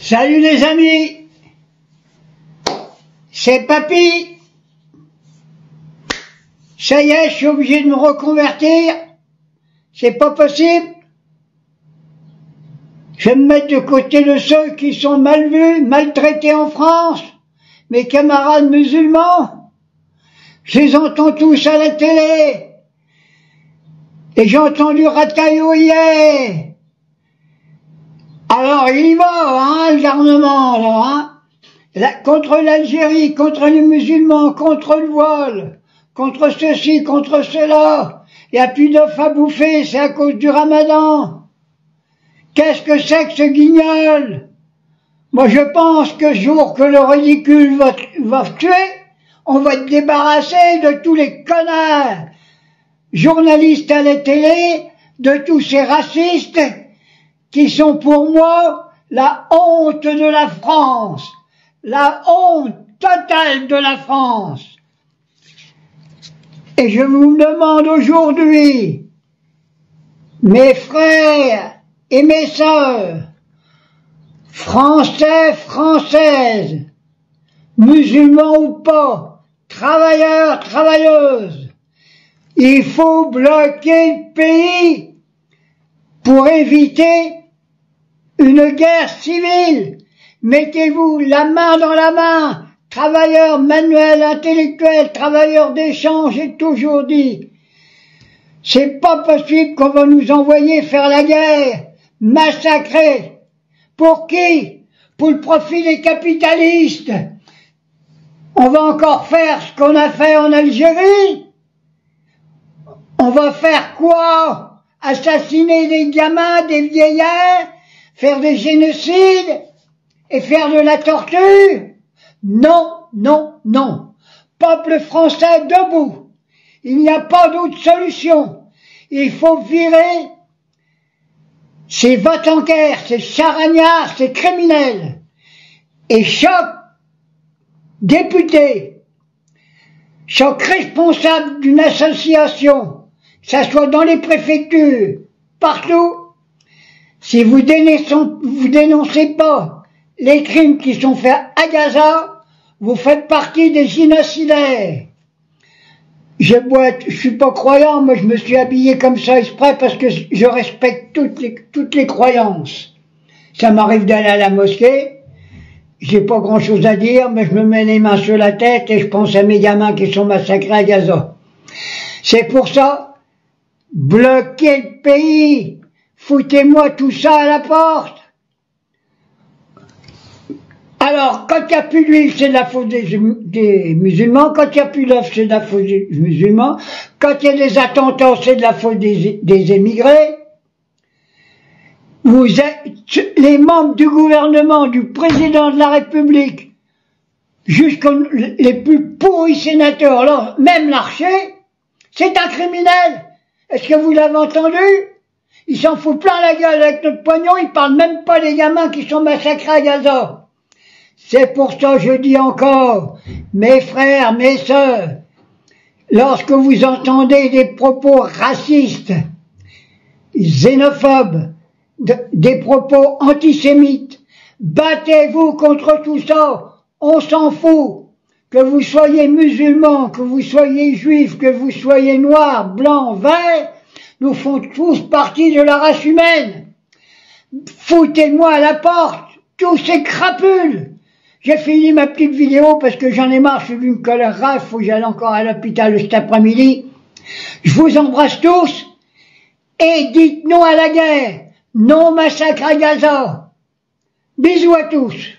Salut les amis, c'est Papy. Ça y est, je suis obligé de me reconvertir. C'est pas possible. Je vais me mettre de côté de ceux qui sont mal vus, maltraités en France. Mes camarades musulmans, je les entends tous à la télé. Et j'ai entendu Rataillot hier. Alors il y va, hein, le gouvernement, là, hein, contre l'Algérie, contre les musulmans, contre le voile, contre ceci, contre cela. Il n'y a plus d'œufs à bouffer, c'est à cause du ramadan. Qu'est-ce que c'est que ce guignol? Moi je pense que le jour que le ridicule va tuer, on va être débarrassé de tous les connards, journalistes à la télé, de tous ces racistes, qui sont pour moi la honte de la France, la honte totale de la France. Et je vous demande aujourd'hui, mes frères et mes sœurs, Français, Françaises, musulmans ou pas, travailleurs, travailleuses, il faut bloquer le pays pour éviter une guerre civile. Mettez-vous la main dans la main, travailleurs manuels, intellectuels, travailleurs d'échange, j'ai toujours dit. C'est pas possible qu'on va nous envoyer faire la guerre, massacrer. Pour qui? Pour le profit des capitalistes. On va encore faire ce qu'on a fait en Algérie? On va faire quoi? Assassiner des gamins, des vieillards? Faire des génocides et faire de la torture? Non, non, non. Peuple français debout. Il n'y a pas d'autre solution. Il faut virer ces votanquers, ces charagnards, ces criminels. Et chaque député, chaque responsable d'une association, que ce soit dans les préfectures, partout, si vous dénoncez pas les crimes qui sont faits à Gaza, vous faites partie des génocidaires. Je suis pas croyant, mais je me suis habillé comme ça exprès parce que je respecte toutes les croyances. Ça m'arrive d'aller à la mosquée, j'ai pas grand chose à dire, mais je me mets les mains sur la tête et je pense à mes gamins qui sont massacrés à Gaza. C'est pour ça, bloquez le pays. Foutez-moi tout ça à la porte. Alors, quand il n'y a plus d'huile, c'est de la faute des musulmans. Quand il n'y a plus d'œufs, c'est de la faute des musulmans. Quand il y a des attentats, c'est de la faute des émigrés. Vous êtes les membres du gouvernement, du président de la République, jusqu'aux les plus pourris sénateurs, alors même Larcher, c'est un criminel. Est-ce que vous l'avez entendu? Il s'en fout plein la gueule avec notre pognon, il parle même pas des gamins qui sont massacrés à Gaza. C'est pour ça que je dis encore, mes frères, mes sœurs, lorsque vous entendez des propos racistes, xénophobes, des propos antisémites, battez-vous contre tout ça, on s'en fout. Que vous soyez musulmans, que vous soyez juifs, que vous soyez noirs, blancs, verts, nous font tous partie de la race humaine. Foutez-moi à la porte, tous ces crapules. J'ai fini ma petite vidéo parce que j'en ai marre, je suis d'une colère grave, faut que j'aille encore à l'hôpital cet après-midi. Je vous embrasse tous et dites non à la guerre, non au massacre à Gaza. Bisous à tous.